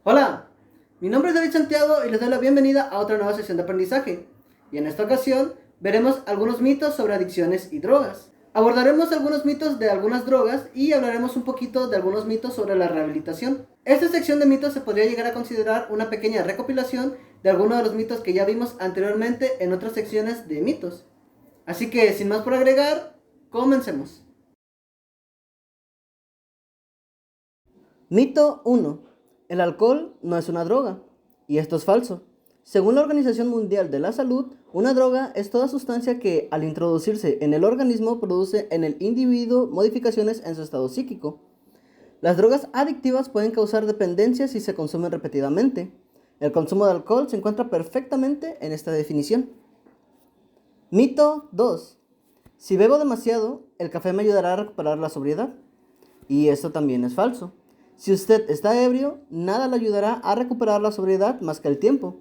Hola, mi nombre es David Santiago y les doy la bienvenida a otra nueva sesión de aprendizaje. Y en esta ocasión veremos algunos mitos sobre adicciones y drogas. Abordaremos algunos mitos de algunas drogas y hablaremos un poquito de algunos mitos sobre la rehabilitación. Esta sección de mitos se podría llegar a considerar una pequeña recopilación de algunos de los mitos que ya vimos anteriormente en otras secciones de mitos. Así que sin más por agregar, comencemos. Mito 1. El alcohol no es una droga. Y esto es falso. Según la Organización Mundial de la Salud, una droga es toda sustancia que, al introducirse en el organismo, produce en el individuo modificaciones en su estado psíquico. Las drogas adictivas pueden causar dependencia si se consumen repetidamente. El consumo de alcohol se encuentra perfectamente en esta definición. Mito 2. Si bebo demasiado, el café me ayudará a recuperar la sobriedad. Y esto también es falso. Si usted está ebrio, nada le ayudará a recuperar la sobriedad más que el tiempo.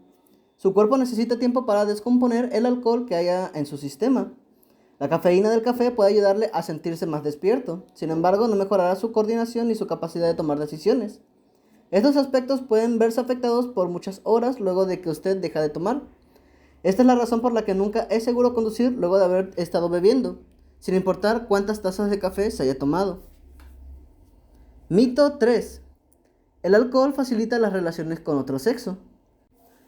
Su cuerpo necesita tiempo para descomponer el alcohol que haya en su sistema. La cafeína del café puede ayudarle a sentirse más despierto, sin embargo no mejorará su coordinación ni su capacidad de tomar decisiones. Estos aspectos pueden verse afectados por muchas horas luego de que usted deja de tomar. Esta es la razón por la que nunca es seguro conducir luego de haber estado bebiendo, sin importar cuántas tazas de café se haya tomado. Mito 3. El alcohol facilita las relaciones con otro sexo.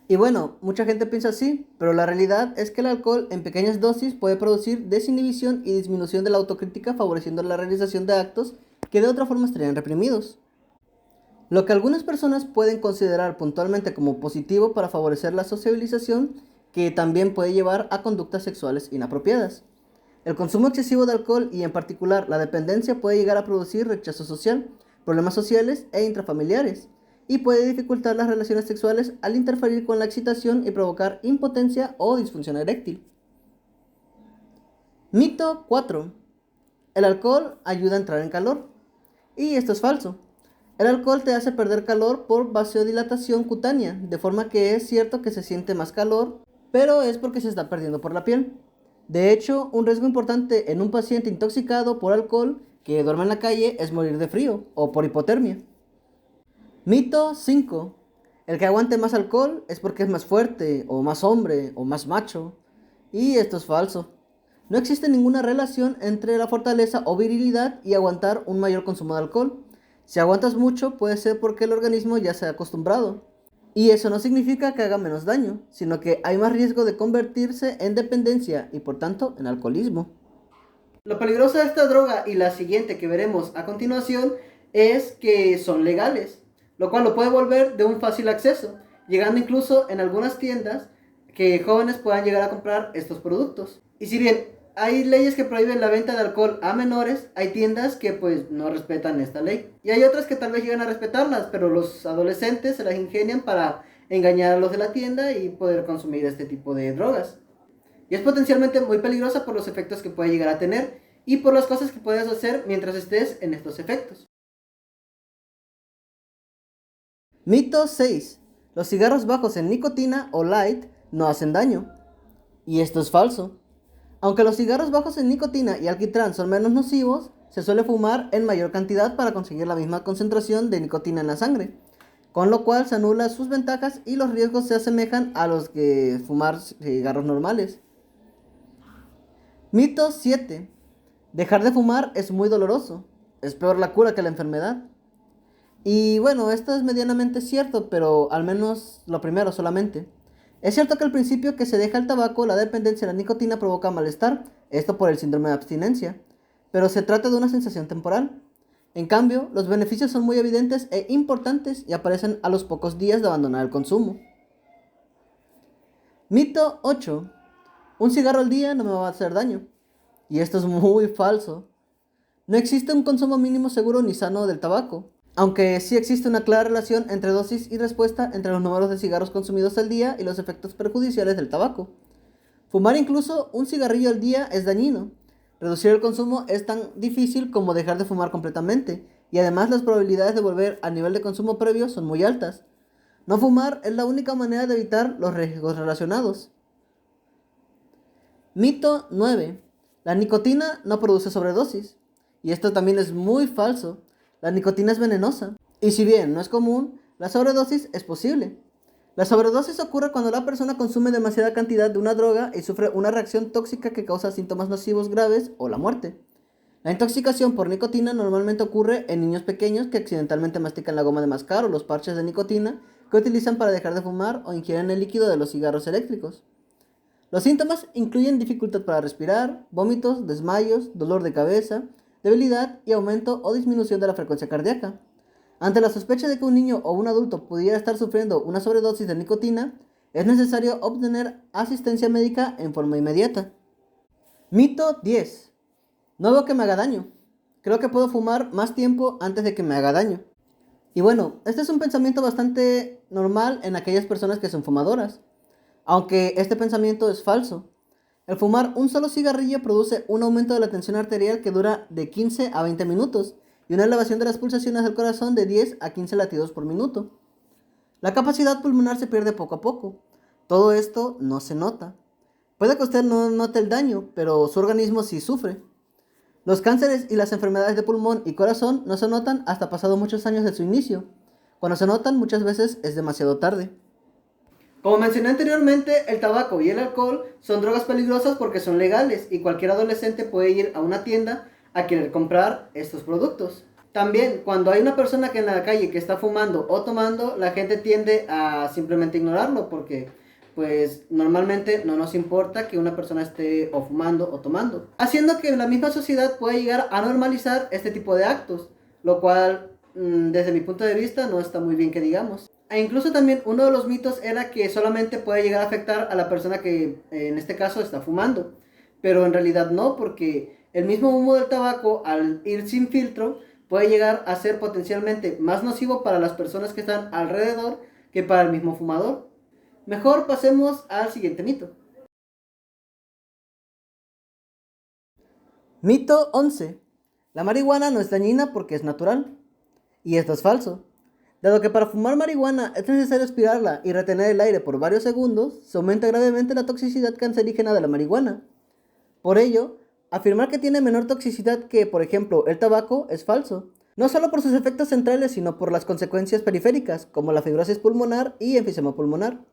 Y bueno, mucha gente piensa así, pero la realidad es que el alcohol en pequeñas dosis puede producir desinhibición y disminución de la autocrítica, favoreciendo la realización de actos que de otra forma estarían reprimidos. Lo que algunas personas pueden considerar puntualmente como positivo para favorecer la sociabilización, que también puede llevar a conductas sexuales inapropiadas. El consumo excesivo de alcohol y en particular la dependencia puede llegar a producir rechazo social, problemas sociales e intrafamiliares, y puede dificultar las relaciones sexuales al interferir con la excitación y provocar impotencia o disfunción eréctil. Mito 4. El alcohol ayuda a entrar en calor. Y esto es falso. El alcohol te hace perder calor por vasodilatación cutánea, de forma que es cierto que se siente más calor, pero es porque se está perdiendo por la piel. De hecho, un riesgo importante en un paciente intoxicado por alcohol que duerme en la calle es morir de frío o por hipotermia. Mito 5. El que aguante más alcohol es porque es más fuerte, o más hombre, o más macho. Y esto es falso. No existe ninguna relación entre la fortaleza o virilidad y aguantar un mayor consumo de alcohol. Si aguantas mucho, puede ser porque el organismo ya se ha acostumbrado. Y eso no significa que haga menos daño, sino que hay más riesgo de convertirse en dependencia y por tanto en alcoholismo. Lo peligroso de esta droga y la siguiente que veremos a continuación es que son legales, lo cual lo puede volver de un fácil acceso, llegando incluso en algunas tiendas que jóvenes puedan llegar a comprar estos productos. Y si bien hay leyes que prohíben la venta de alcohol a menores, hay tiendas que pues no respetan esta ley. Y hay otras que tal vez llegan a respetarlas, pero los adolescentes se las ingenian para engañar a los de la tienda y poder consumir este tipo de drogas. Y es potencialmente muy peligrosa por los efectos que puede llegar a tener y por las cosas que puedes hacer mientras estés en estos efectos. Mito 6. Los cigarros bajos en nicotina o light no hacen daño. Y esto es falso. Aunque los cigarros bajos en nicotina y alquitrán son menos nocivos, se suele fumar en mayor cantidad para conseguir la misma concentración de nicotina en la sangre, con lo cual se anulan sus ventajas y los riesgos se asemejan a los que fumar cigarros normales. Mito 7. Dejar de fumar es muy doloroso. Es peor la cura que la enfermedad. Y bueno, esto es medianamente cierto, pero al menos lo primero solamente. Es cierto que al principio que se deja el tabaco, la dependencia de la nicotina provoca malestar, esto por el síndrome de abstinencia, pero se trata de una sensación temporal. En cambio, los beneficios son muy evidentes e importantes y aparecen a los pocos días de abandonar el consumo. Mito 8. Un cigarro al día no me va a hacer daño. Y esto es muy falso. No existe un consumo mínimo seguro ni sano del tabaco, aunque sí existe una clara relación entre dosis y respuesta entre los números de cigarros consumidos al día y los efectos perjudiciales del tabaco. Fumar incluso un cigarrillo al día es dañino. Reducir el consumo es tan difícil como dejar de fumar completamente, y además las probabilidades de volver al nivel de consumo previo son muy altas. No fumar es la única manera de evitar los riesgos relacionados. Mito 9. La nicotina no produce sobredosis. Y esto también es muy falso. La nicotina es venenosa. Y si bien no es común, La sobredosis es posible. La sobredosis ocurre cuando la persona consume demasiada cantidad de una droga y sufre una reacción tóxica que causa síntomas nocivos graves o la muerte. La intoxicación por nicotina normalmente ocurre en niños pequeños que accidentalmente mastican la goma de mascar o los parches de nicotina que utilizan para dejar de fumar o ingieren el líquido de los cigarros eléctricos. Los síntomas incluyen dificultad para respirar, vómitos, desmayos, dolor de cabeza, debilidad y aumento o disminución de la frecuencia cardíaca. Ante la sospecha de que un niño o un adulto pudiera estar sufriendo una sobredosis de nicotina, es necesario obtener asistencia médica en forma inmediata. Mito 10. No veo que me haga daño. Creo que puedo fumar más tiempo antes de que me haga daño. Y bueno, este es un pensamiento bastante normal en aquellas personas que son fumadoras, aunque este pensamiento es falso. El fumar un solo cigarrillo produce un aumento de la tensión arterial que dura de 15 a 20 minutos y una elevación de las pulsaciones del corazón de 10 a 15 latidos por minuto. La capacidad pulmonar se pierde poco a poco. Todo esto no se nota. Puede que usted no note el daño, pero su organismo sí sufre. Los cánceres y las enfermedades de pulmón y corazón no se notan hasta pasado muchos años de su inicio. Cuando se notan, muchas veces es demasiado tarde. Como mencioné anteriormente, el tabaco y el alcohol son drogas peligrosas porque son legales y cualquier adolescente puede ir a una tienda a querer comprar estos productos. También, cuando hay una persona que en la calle que está fumando o tomando, la gente tiende a simplemente ignorarlo porque pues normalmente no nos importa que una persona esté o fumando o tomando, haciendo que la misma sociedad pueda llegar a normalizar este tipo de actos, lo cual desde mi punto de vista no está muy bien que digamos. E incluso también uno de los mitos era que solamente puede llegar a afectar a la persona que en este caso está fumando, pero en realidad no, porque el mismo humo del tabaco al ir sin filtro puede llegar a ser potencialmente más nocivo para las personas que están alrededor que para el mismo fumador. Mejor pasemos al siguiente mito. Mito 11. La marihuana no es dañina porque es natural. Y esto es falso. Dado que para fumar marihuana es necesario aspirarla y retener el aire por varios segundos, se aumenta gravemente la toxicidad cancerígena de la marihuana. Por ello, afirmar que tiene menor toxicidad que, por ejemplo, el tabaco es falso. No solo por sus efectos centrales, sino por las consecuencias periféricas, como la fibrosis pulmonar y enfisema pulmonar.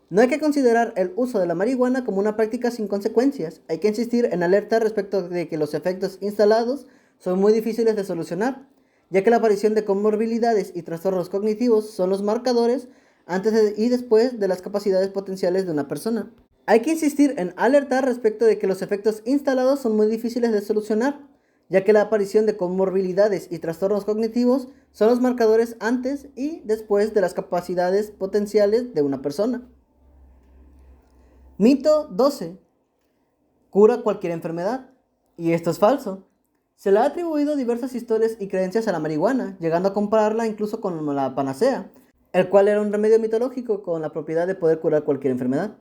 No hay que considerar el uso de la marihuana como una práctica sin consecuencias. Hay que insistir en alerta respecto de que los efectos instalados son muy difíciles de solucionar, ya que la aparición de comorbilidades y trastornos cognitivos son los marcadores antes y después de las capacidades potenciales de una persona. Hay que insistir en alertar respecto de que los efectos instalados son muy difíciles de solucionar, ya que la aparición de comorbilidades y trastornos cognitivos son los marcadores antes y después de las capacidades potenciales de una persona. Mito 12. Cura cualquier enfermedad. Y esto es falso. Se le ha atribuido diversas historias y creencias a la marihuana, llegando a compararla incluso con la panacea, el cual era un remedio mitológico con la propiedad de poder curar cualquier enfermedad.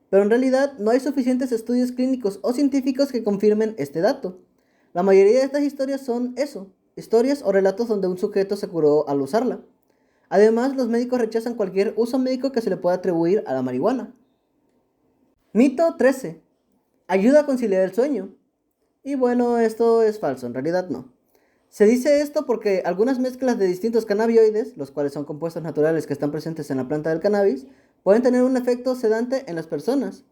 Pero en realidad no hay suficientes estudios clínicos o científicos que confirmen este dato. La mayoría de estas historias son eso, historias o relatos donde un sujeto se curó al usarla. Además, los médicos rechazan cualquier uso médico que se le pueda atribuir a la marihuana. Mito 13. Ayuda a conciliar el sueño. Y bueno, esto es falso, en realidad no. Se dice esto porque algunas mezclas de distintos cannabinoides, los cuales son compuestos naturales que están presentes en la planta del cannabis, pueden tener un efecto sedante en las personas.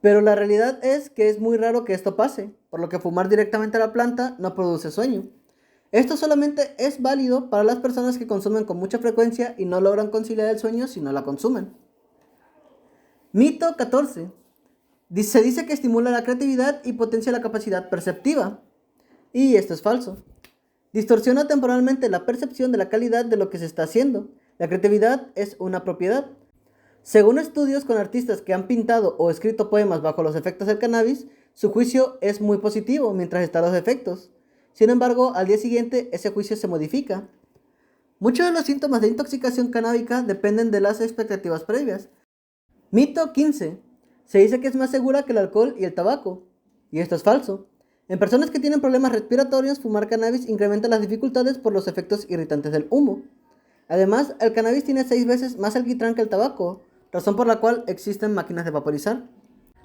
Pero la realidad es que es muy raro que esto pase, por lo que fumar directamente a la planta no produce sueño. Esto solamente es válido para las personas que consumen con mucha frecuencia y no logran conciliar el sueño si no la consumen. Mito 14. Se dice que estimula la creatividad y potencia la capacidad perceptiva. Y esto es falso. Distorsiona temporalmente la percepción de la calidad de lo que se está haciendo. La creatividad es una propiedad. Según estudios con artistas que han pintado o escrito poemas bajo los efectos del cannabis, su juicio es muy positivo mientras están los efectos. Sin embargo, al día siguiente ese juicio se modifica. Muchos de los síntomas de intoxicación canábica dependen de las expectativas previas. Mito 15. Se dice que es más segura que el alcohol y el tabaco. Y esto es falso. En personas que tienen problemas respiratorios, fumar cannabis incrementa las dificultades por los efectos irritantes del humo. Además, el cannabis tiene 6 veces más alquitrán que el tabaco, razón por la cual existen máquinas de vaporizar.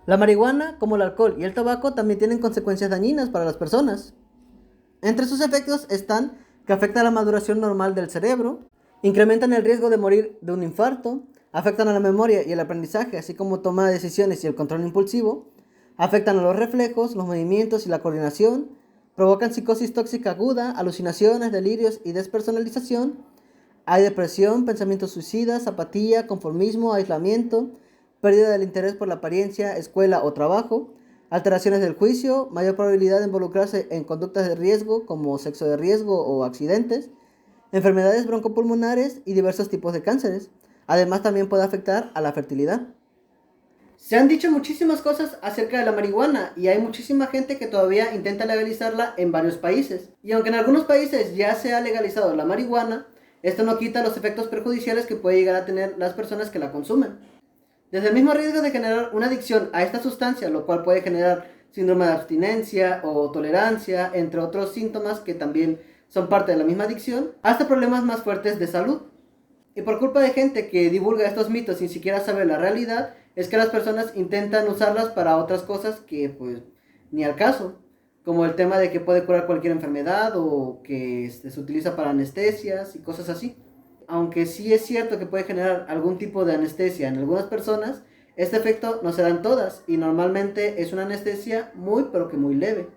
La marihuana, como el alcohol y el tabaco, también tienen consecuencias dañinas para las personas. Entre sus efectos están que afecta la maduración normal del cerebro, Incrementan el riesgo de morir de un infarto, afectan a la memoria y el aprendizaje, así como toma de decisiones y el control impulsivo, afectan a los reflejos, los movimientos y la coordinación, provocan psicosis tóxica aguda, alucinaciones, delirios y despersonalización. Hay depresión, pensamientos suicidas, apatía, conformismo, aislamiento, pérdida del interés por la apariencia, escuela o trabajo, alteraciones del juicio, mayor probabilidad de involucrarse en conductas de riesgo como sexo de riesgo o accidentes, enfermedades broncopulmonares y diversos tipos de cánceres. Además, también puede afectar a la fertilidad. Se han dicho muchísimas cosas acerca de la marihuana y hay muchísima gente que todavía intenta legalizarla en varios países. Y aunque en algunos países ya se ha legalizado la marihuana, esto no quita los efectos perjudiciales que puede llegar a tener las personas que la consumen. Desde el mismo riesgo de generar una adicción a esta sustancia, lo cual puede generar síndrome de abstinencia o tolerancia, entre otros síntomas que también son parte de la misma adicción, hasta problemas más fuertes de salud. Y por culpa de gente que divulga estos mitos sin siquiera saber la realidad, es que las personas intentan usarlas para otras cosas que pues ni al caso, como el tema de que puede curar cualquier enfermedad o que se utiliza para anestesias y cosas así. Aunque sí es cierto que puede generar algún tipo de anestesia en algunas personas, este efecto no se da en todas y normalmente es una anestesia muy pero que muy leve,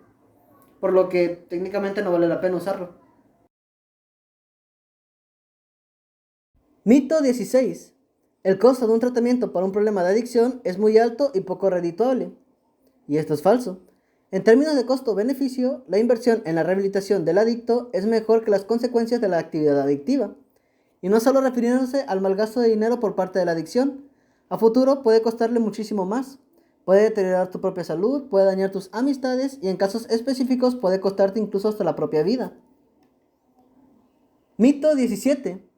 por lo que técnicamente no vale la pena usarlo. Mito 16. El costo de un tratamiento para un problema de adicción es muy alto y poco redituable. Y esto es falso. En términos de costo-beneficio, la inversión en la rehabilitación del adicto es mejor que las consecuencias de la actividad adictiva. Y no solo refiriéndose al mal gasto de dinero por parte de la adicción. A futuro puede costarle muchísimo más. Puede deteriorar tu propia salud, puede dañar tus amistades y en casos específicos puede costarte incluso hasta la propia vida. Mito 17.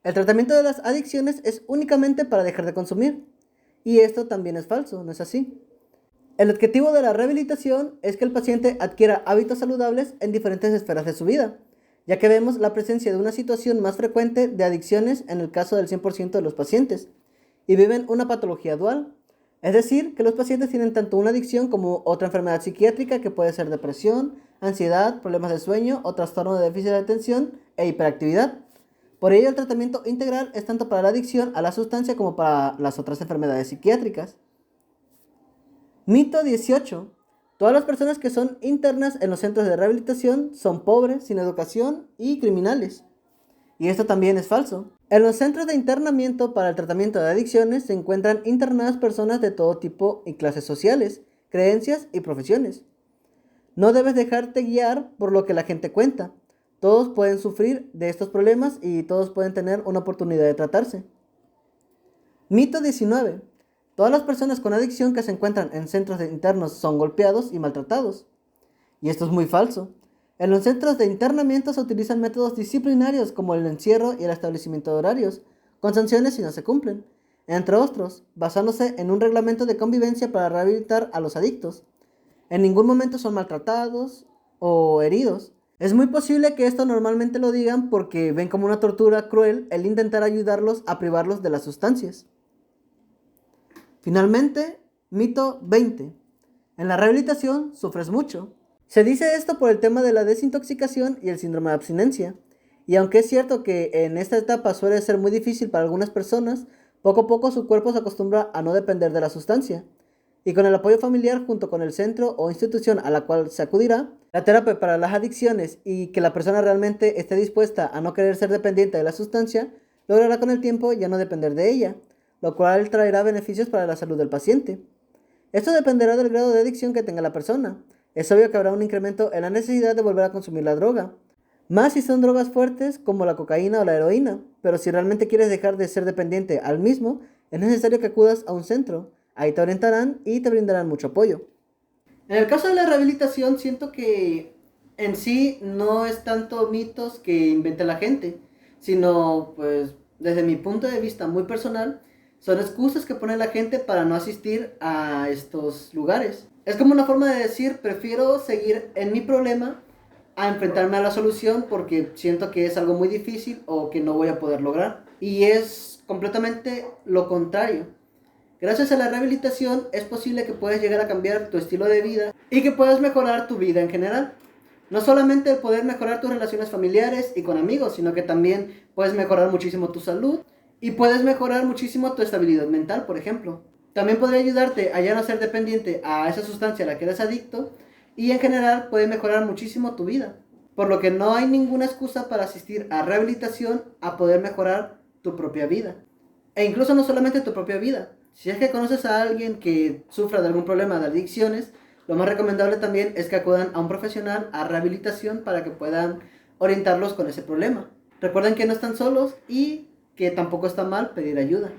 El tratamiento de las adicciones es únicamente para dejar de consumir. Y esto también es falso, ¿no es así? El objetivo de la rehabilitación es que el paciente adquiera hábitos saludables en diferentes esferas de su vida, ya que vemos la presencia de una situación más frecuente de adicciones en el caso del 100% de los pacientes, y viven una patología dual, es decir, que los pacientes tienen tanto una adicción como otra enfermedad psiquiátrica que puede ser depresión, ansiedad, problemas de sueño o trastorno de déficit de atención e hiperactividad. Por ello, el tratamiento integral es tanto para la adicción a la sustancia como para las otras enfermedades psiquiátricas. Mito 18. Todas las personas que son internas en los centros de rehabilitación son pobres, sin educación y criminales. Y esto también es falso. En los centros de internamiento para el tratamiento de adicciones se encuentran internadas personas de todo tipo y clases sociales, creencias y profesiones. No debes dejarte guiar por lo que la gente cuenta. Todos pueden sufrir de estos problemas y todos pueden tener una oportunidad de tratarse. Mito 19. Todas las personas con adicción que se encuentran en centros de internos son golpeados y maltratados. Y esto es muy falso. En los centros de internamiento se utilizan métodos disciplinarios como el encierro y el establecimiento de horarios, con sanciones si no se cumplen, entre otros, basándose en un reglamento de convivencia para rehabilitar a los adictos. En ningún momento son maltratados o heridos. Es muy posible que esto normalmente lo digan porque ven como una tortura cruel el intentar ayudarlos a privarlos de las sustancias. Finalmente, mito 20. En la rehabilitación sufres mucho. Se dice esto por el tema de la desintoxicación y el síndrome de abstinencia. Y aunque es cierto que en esta etapa suele ser muy difícil para algunas personas, poco a poco su cuerpo se acostumbra a no depender de la sustancia. Y con el apoyo familiar junto con el centro o institución a la cual se acudirá, la terapia para las adicciones y que la persona realmente esté dispuesta a no querer ser dependiente de la sustancia, logrará con el tiempo ya no depender de ella, lo cual traerá beneficios para la salud del paciente. Esto dependerá del grado de adicción que tenga la persona. Es obvio que habrá un incremento en la necesidad de volver a consumir la droga, más si son drogas fuertes como la cocaína o la heroína, pero si realmente quieres dejar de ser dependiente al mismo, es necesario que acudas a un centro. Ahí te orientarán y te brindarán mucho apoyo. En el caso de la rehabilitación, siento que en sí no es tanto mitos que invente la gente, sino, pues, desde mi punto de vista muy personal, son excusas que pone la gente para no asistir a estos lugares. Es como una forma de decir, prefiero seguir en mi problema a enfrentarme a la solución porque siento que es algo muy difícil o que no voy a poder lograr. Y es completamente lo contrario. Gracias a la rehabilitación es posible que puedas llegar a cambiar tu estilo de vida y que puedas mejorar tu vida en general. No solamente el poder mejorar tus relaciones familiares y con amigos, sino que también puedes mejorar muchísimo tu salud y puedes mejorar muchísimo tu estabilidad mental, por ejemplo. También podría ayudarte a ya no ser dependiente a esa sustancia a la que eres adicto y en general puede mejorar muchísimo tu vida. Por lo que no hay ninguna excusa para asistir a rehabilitación a poder mejorar tu propia vida. E incluso no solamente tu propia vida. Si es que conoces a alguien que sufra de algún problema de adicciones, lo más recomendable también es que acudan a un profesional a rehabilitación para que puedan orientarlos con ese problema. Recuerden que no están solos y que tampoco está mal pedir ayuda.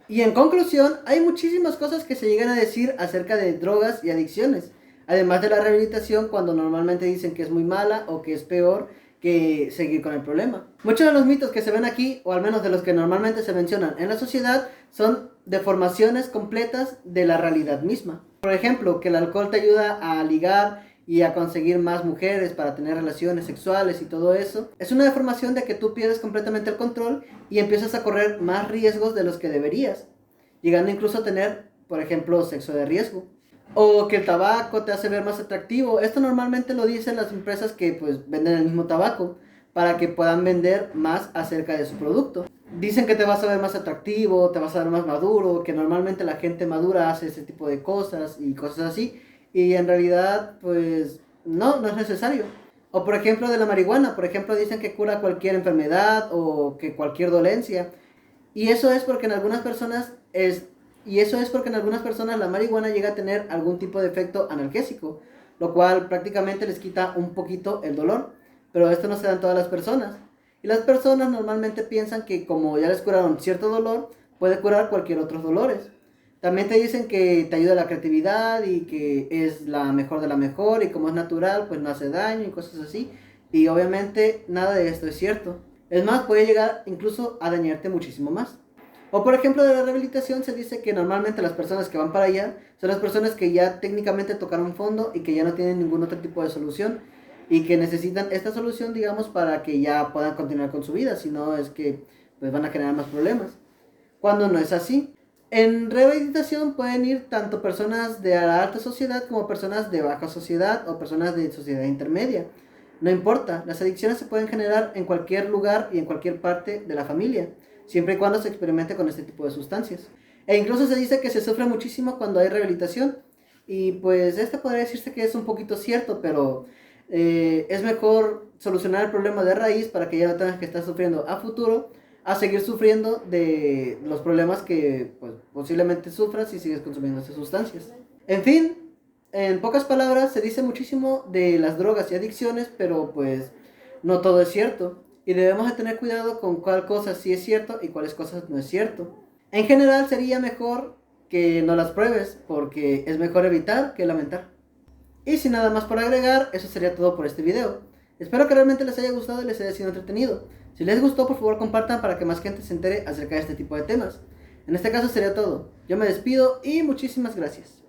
Y en conclusión, hay muchísimas cosas que se llegan a decir acerca de drogas y adicciones, además de la rehabilitación cuando normalmente dicen que es muy mala o que es peor que seguir con el problema. Muchos de los mitos que se ven aquí, o al menos de los que normalmente se mencionan en la sociedad, son deformaciones completas de la realidad misma. Por ejemplo, que el alcohol te ayuda a ligar y a conseguir más mujeres para tener relaciones sexuales y todo eso, es una deformación de que tú pierdes completamente el control y empiezas a correr más riesgos de los que deberías, llegando incluso a tener, por ejemplo, sexo de riesgo. O que el tabaco te hace ver más atractivo. Esto normalmente lo dicen las empresas que pues venden el mismo tabaco para que puedan vender más acerca de su producto. Dicen que te vas a ver más atractivo, te vas a ver más maduro, que normalmente la gente madura hace ese tipo de cosas y cosas así. Y en realidad pues no es necesario. O por ejemplo de la marihuana, por ejemplo dicen que cura cualquier enfermedad o que cualquier dolencia. Y eso es porque en algunas personas la marihuana llega a tener algún tipo de efecto analgésico, lo cual prácticamente les quita un poquito el dolor, pero esto no se da en todas las personas. Y las personas normalmente piensan que como ya les curaron cierto dolor, puede curar cualquier otro dolores. También te dicen que te ayuda a la creatividad y que es la mejor de la mejor y como es natural, pues no hace daño y cosas así. Y obviamente nada de esto es cierto. Es más, puede llegar incluso a dañarte muchísimo más. O por ejemplo de la rehabilitación se dice que normalmente las personas que van para allá son las personas que ya técnicamente tocaron fondo y que ya no tienen ningún otro tipo de solución y que necesitan esta solución, digamos, para que ya puedan continuar con su vida, si no es que pues van a generar más problemas. Cuando no es así. En rehabilitación pueden ir tanto personas de la alta sociedad como personas de baja sociedad o personas de sociedad intermedia. No importa, las adicciones se pueden generar en cualquier lugar y en cualquier parte de la familia, siempre y cuando se experimente con este tipo de sustancias. E incluso se dice que se sufre muchísimo cuando hay rehabilitación. Y pues podría decirse que es un poquito cierto, pero es mejor solucionar el problema de raíz para que ya no tengas que estar sufriendo a futuro, a seguir sufriendo de los problemas que pues, posiblemente sufras si sigues consumiendo estas sustancias. En fin, en pocas palabras, se dice muchísimo de las drogas y adicciones, pero pues no todo es cierto. Y debemos de tener cuidado con cuál cosa sí es cierto y cuáles cosas no es cierto. En general sería mejor que no las pruebes, porque es mejor evitar que lamentar. Y sin nada más por agregar, eso sería todo por este video. Espero que realmente les haya gustado y les haya sido entretenido. Si les gustó, por favor compartan para que más gente se entere acerca de este tipo de temas. En este caso sería todo. Yo me despido y muchísimas gracias.